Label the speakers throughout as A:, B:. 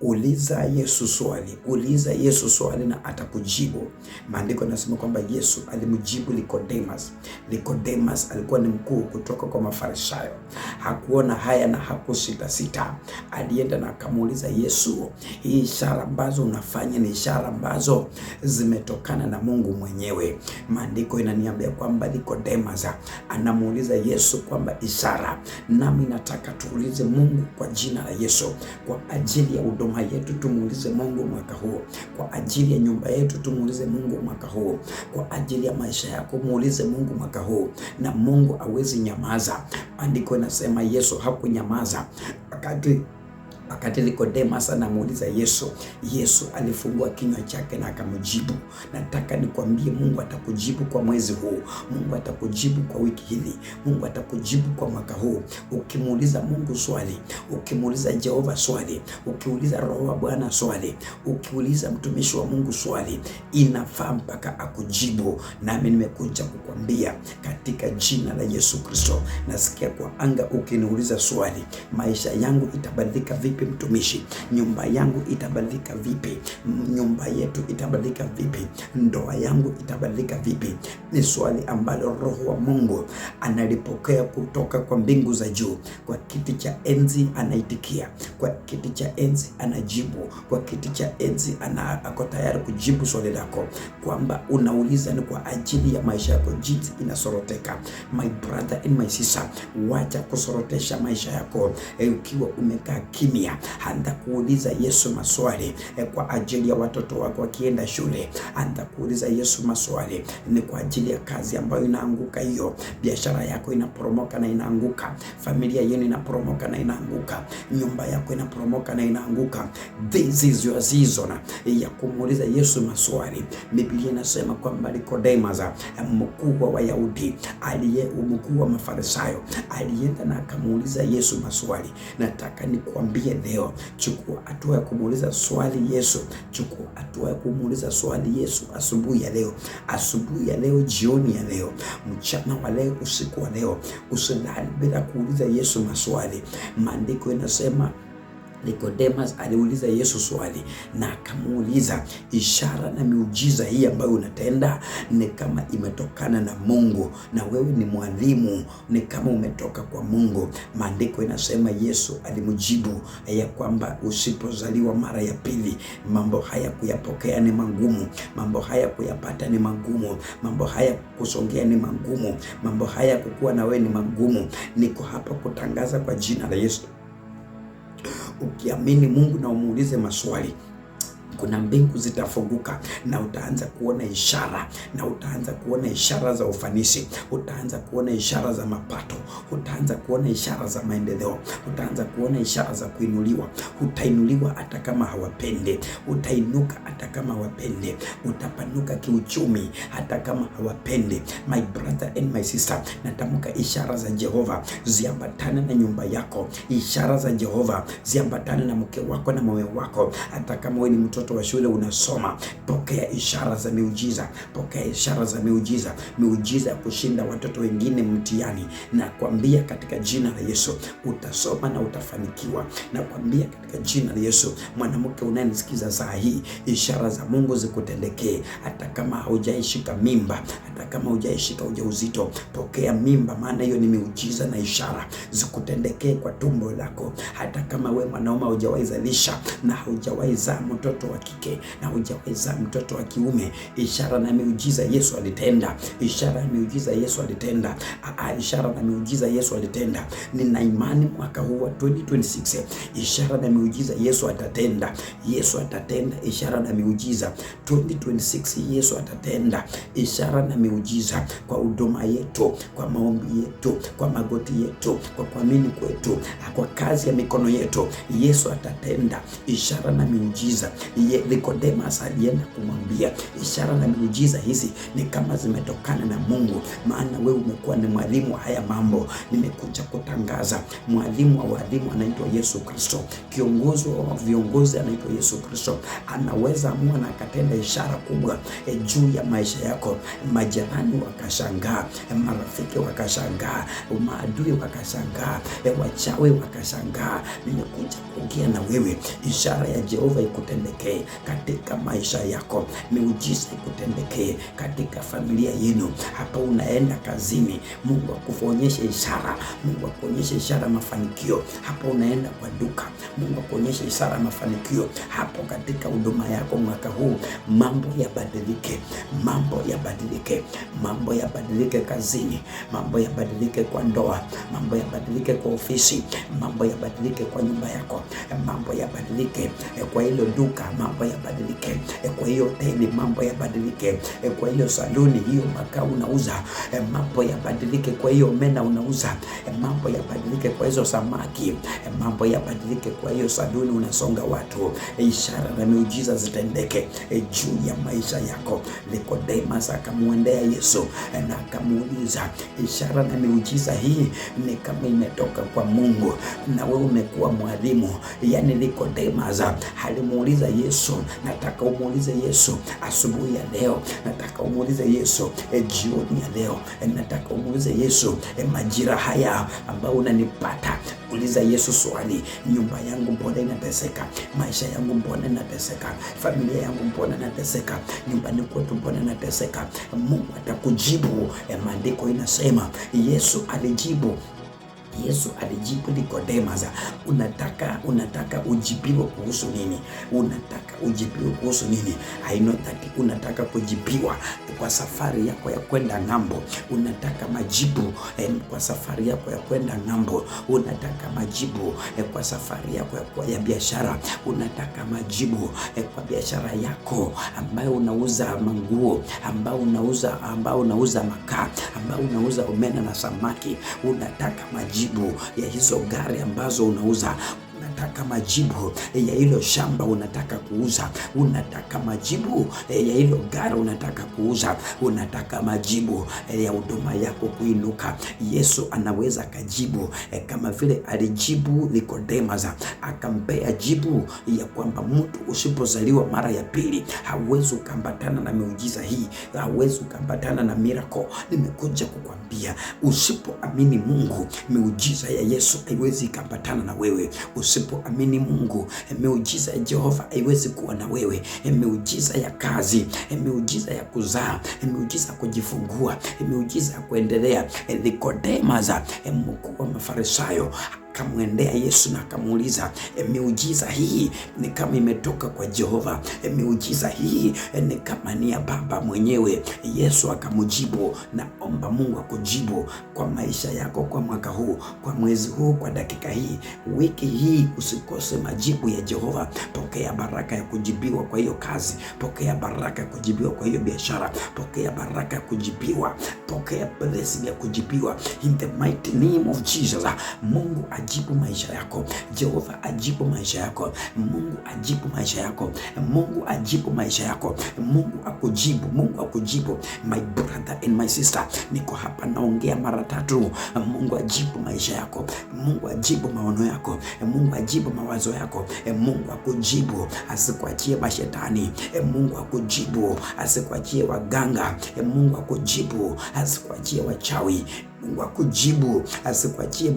A: Uliza Yesu swali, uliza Yesu swali na atakujibu. Maandiko yanasema kwamba Yesu alimjibu Nikodemus. Nikodemus alikuwa ni mkuu kutoka kwa Mafarisayo. Hakuona haya na hakusita. Alienda na akamuuliza Yesu, hii ishara ambazo unafanya ni ishara ambazo zimetokana na Mungu mwenyewe? Maandiko inaniambia kwamba Nikodemus anamuuliza Yesu kwamba ishara, nami nataka tuulize Mungu kwa jina la Yesu, kwa ajili ya huduma yetu tumuulize Mungu mwaka huu, kwa ajili ya nyumba yetu tumuulize Mungu mwaka huu, kwa ajili ya maisha yako muulize Mungu mwaka huu, na Mungu hawezi nyamaza. Andiko inasema Yesu hakunyamaza wakati Nikodemus anamuuliza Yesu. Yesu alifungua kinywa chake na akamjibu. Nataka nikwambie, Mungu atakujibu kwa mwezi huu, Mungu atakujibu kwa wiki hili, Mungu atakujibu kwa mwaka huu. Ukimuuliza Mungu swali, ukimuuliza Jehova swali, ukiuliza Roho wa Bwana swali, ukiuliza mtumishi wa Mungu swali, inafaa mpaka akujibu. Nami nimekuja kukwambia katika jina la Yesu Kristo, nasikia kwa anga, ukiniuliza swali, maisha yangu itabadilika vipi mtumishi? Nyumba yangu itabadilika vipi? Nyumba yetu itabadilika vipi? Ndoa yangu itabadilika vipi? Ni swali ambalo Roho wa Mungu analipokea kutoka kwa mbingu za juu. Kwa kiti cha enzi anaitikia, kwa kiti cha enzi anajibu, kwa kiti cha enzi ako tayari kujibu swali lako. Kwamba unauliza ni kwa ajili ya maisha yako jinsi inasoroteka. My brother and my sister, wacha kusorotesha maisha yako ukiwa umekaa kimya. Anza kuuliza Yesu maswali kwa ajili ya watoto wako wakienda shule. Anza kuuliza Yesu maswali ni kwa ajili ya kazi ambayo inaanguka, hiyo biashara yako inaporomoka na inaanguka, familia yenu inaporomoka na inaanguka, nyumba yako inaporomoka na inaanguka. This is your season ya kumuuliza Yesu maswali. Biblia inasema kwamba Nikodemus, mkuu wa Wayahudi, mkuu wa Mafarisayo, alienda na akamuuliza Yesu maswali. Nataka nikuambie leo, chukua hatua ya kumuuliza swali Yesu. Chukua hatua ya kumuuliza swali Yesu asubuhi ya leo, jioni ya leo, mchana wa leo, usiku wa leo. Usilale bila kuuliza Yesu maswali. Maandiko inasema Nikodemus aliuliza Yesu swali na akamuuliza, ishara na miujiza hii ambayo unatenda ni kama imetokana na Mungu, na wewe ni mwalimu, ni kama umetoka kwa Mungu. Maandiko inasema Yesu alimjibu ya kwamba usipozaliwa mara ya pili, mambo haya kuyapokea ni magumu, mambo haya kuyapata ni magumu, mambo haya kusongea ni magumu, mambo haya kukua na wewe ni magumu. Niko hapa kutangaza kwa jina la Yesu, ukiamini Mungu na umuulize maswali, kuna mbingu zitafunguka na utaanza kuona ishara, na utaanza kuona ishara za ufanisi, utaanza kuona ishara za mapato, utaanza kuona ishara za maendeleo, utaanza kuona ishara za kuinuliwa. Utainuliwa hata kama hawapende, utainuka hata kama hawapende, utapanuka kiuchumi hata kama hawapende. My brother and my sister, natamka ishara za Jehova ziambatane na nyumba yako, ishara za Jehova ziambatane na mke wako na mume wako. Hata kama wewe ni mtoto wa shule unasoma, pokea ishara za miujiza, pokea ishara za miujiza, miujiza ya kushinda watoto wengine mtihani. Na kuambia katika jina la Yesu utasoma na utafanikiwa. Na kuambia katika jina la Yesu, mwanamke unanisikiza saa hii, ishara za Mungu zikutendekee. Hata kama haujaishika mimba, hata kama hujaishika ujauzito, pokea mimba, maana hiyo ni miujiza na ishara zikutendekee kwa tumbo lako. Hata kama we mwanaume hujawahi zalisha na hujawahi zaa mtoto wa kike na hujawahi zaa mtoto wa kiume, ishara na miujiza Yesu alitenda. Ishara na miujiza Yesu alitenda. Ishara na miujiza Yesu alitenda. Nina imani mwaka huu wa 2026 ishara na miujiza Yesu atatenda. Yesu atatenda ishara na miujiza 2026. Yesu atatenda ishara na miujiza kwa huduma yetu, kwa maombi yetu, kwa magoti yetu, kwa kuamini kwetu, kwa kazi ya mikono yetu. Yesu atatenda ishara na miujiza. Nikodemus alienda kumwambia, ishara na miujiza hizi ni kama zimetokana na Mungu, maana wewe umekuwa ni mwalimu wa haya mambo. Nimekuja kutangaza mwalimu wa walimu anaitwa Yesu Kristo, kiongozi wa viongozi anaitwa Yesu Kristo. Anaweza amua na akatenda ishara kubwa juu ya maisha yako. Majirani wakashangaa, marafiki wakashangaa, maadui wakashangaa, wachawi wakashangaa. Nimekuja kuongea na wewe, ishara ya Jehova ikutendekee katika maisha yako, miujiza ikutendekee katika familia yenu. Hapa unaenda kazini, Mungu akuonyeshe ishara, Mungu akuonyeshe ishara mafanikio. Hapa unaenda kwa duka, Mungu akuonyeshe ishara mafanikio. Hapo katika huduma yako mwaka huu, mambo yabadilike, mambo yabadilike, mambo yabadilike kazini, mambo yabadilike kwa ndoa, mambo yabadilike kwa ofisi, mambo yabadilike kwa nyumba yako, mambo yabadilike kwa hilo duka, mambo yabadilike kwa hiyo hoteli, mambo yabadilike kwa hiyo saluni, hiyo makaa unauza, mambo yabadilike kwa hiyo omena unauza, mambo yabadilike kwa hizo samaki, mambo yabadilike kwa hiyo saluni unasonga watu. Ishara na miujiza zitendeke juu ya maisha yako. Nikodemus akamwendea Yesu na akamuuliza, ishara na miujiza hii ni kama imetoka kwa Mungu, na wewe umekuwa mwalimu. Yani Nikodemus alimuuliza Yesu, nataka umuulize Yesu asubuhi ya leo, nataka umuulize Yesu jioni ya leo, nataka umuulize Yesu majira haya ambao unanipata. Uliza Yesu swali, nyumba yangu mbona inateseka? Maisha yangu mbona inateseka? Familia yangu mbona inateseka? Nyumbani kwetu mbona inateseka? Mungu atakujibu. Maandiko inasema Yesu alijibu Nikodemus, unataka ujibiwe kuhusu nini? Unataka ujibiwe kuhusu nini? I know that unataka kujibiwa kwa safari yako ya kwenda ng'ambo. Unataka majibu kwa safari yako ya kwenda ng'ambo. Unataka majibu kwa safari yako ya biashara. Unataka majibu kwa biashara yako ambayo unauza manguo, ambao unauza makaa, ambao unauza omena na samaki. Unataka majibu ya hizo gari ambazo unauza. Unataka majibu ya hilo shamba unataka kuuza. Unataka majibu ya hilo gari unataka kuuza. Unataka majibu ya huduma yako kuinuka. Yesu anaweza akajibu kama vile alijibu Nikodemus, akampea jibu ya kwamba mtu usipozaliwa mara ya pili hauwezi ukambatana na miujiza hii, hauwezi ukambatana na miracle. Nimekuja kukwambia, usipoamini Mungu, miujiza ya Yesu haiwezi ikambatana na wewe. Usipoamini Mungu, miujiza ya Jehova haiwezi kuwa na wewe. Miujiza ya kazi, miujiza ya kuzaa, miujiza ya kujifungua, miujiza ya kuendelea. Nikodemus, mkuu wa Mafarisayo, akamwendea Yesu na akamuuliza, miujiza hii ni kama imetoka kwa Jehova? Miujiza hii ni kama ni ya Baba mwenyewe? Yesu akamjibu, naomba Mungu akujibu kwa maisha yako, kwa mwaka huu, kwa mwezi huu, kwa dakika hii, wiki hii. Usikose majibu ya Jehova. Pokea baraka ya kujibiwa kwa hiyo kazi. Pokea baraka ya kujibiwa kwa hiyo biashara. Pokea baraka ya kujibiwa. Pokea blessing ya kujibiwa in the mighty name of Jesus. Mungu ajibu maisha yako. Jehova ajibu maisha yako. Mungu ajibu maisha yako. Mungu ajibu maisha yako. Mungu akujibu. Mungu akujibu. My brother and my sister, niko hapa naongea mara tatu. Mungu ajibu maisha yako. Mungu ajibu maono yako. Mungu ajibu mawazo yako. Mungu akujibu, asikuachie mashetani. Mungu akujibu, asikuachie waganga. Mungu akujibu, asikuachie wachawi. Mungu akujibu, asikuachie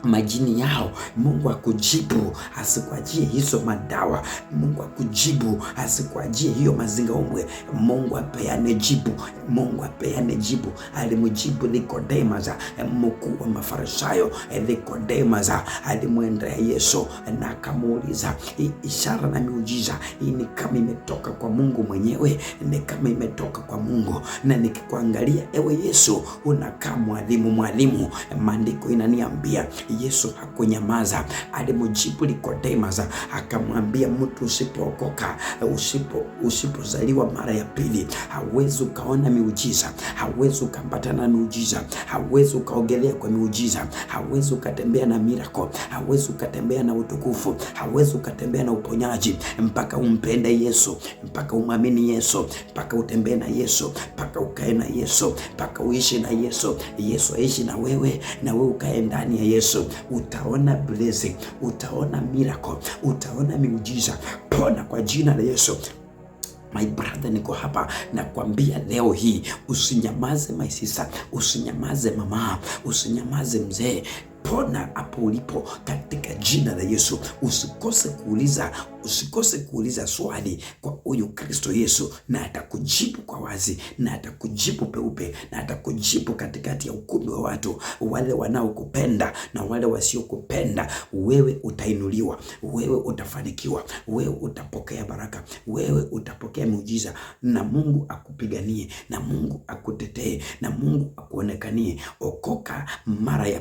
A: majini yao. Mungu akujibu, asikuachie hizo madawa. Mungu akujibu, asikuachie hiyo mazingaombwe. Mungu apeane jibu. Mungu apeane jibu. Alimjibu Nikodemus, mkuu wa Mafarisayo. Nikodemus alimwendea Yesu na akamuuliza, ishara na miujiza hii ni kama imetoka kwa Mungu mwenyewe? Ni kama imetoka kwa Mungu? Na nikikuangalia ewe Yesu, unakaa mwalimu. Maandiko inaniambia Yesu hakunyamaza, alimjibu Nikodemus akamwambia, mtu usipookoka, usipozaliwa mara ya pili, hauwezi ukaona miujiza, hauwezi ukapatana na miujiza, hauwezi ukaogelea kwa miujiza, hauwezi ukatembea na miracle, hauwezi ukatembea na utukufu, hauwezi ukatembea na uponyaji mpaka umpende Yesu, mpaka umwamini Yesu, mpaka utembee na Yesu, mpaka ukae na Yesu, mpaka uishi na Yesu, Yesu aishi na wewe ukae ndani ya Yesu. Utaona blessing, utaona miracle, utaona miujiza. Pona kwa jina la Yesu. My brother, niko hapa na kuambia leo hii, usinyamaze my sister, usinyamaze mama, usinyamaze mzee. Pona hapo ulipo katika jina la Yesu. Usikose kuuliza swali kwa huyu Kristo Yesu, na atakujibu kwa wazi, na atakujibu peupe, na atakujibu katikati ya ukumbi wa watu, wale wanaokupenda na wale wasiokupenda. Wewe utainuliwa, wewe utafanikiwa, wewe utapokea baraka, wewe utapokea muujiza, na Mungu akupiganie, na Mungu akutetee, na Mungu akuonekanie. Okoka mara ya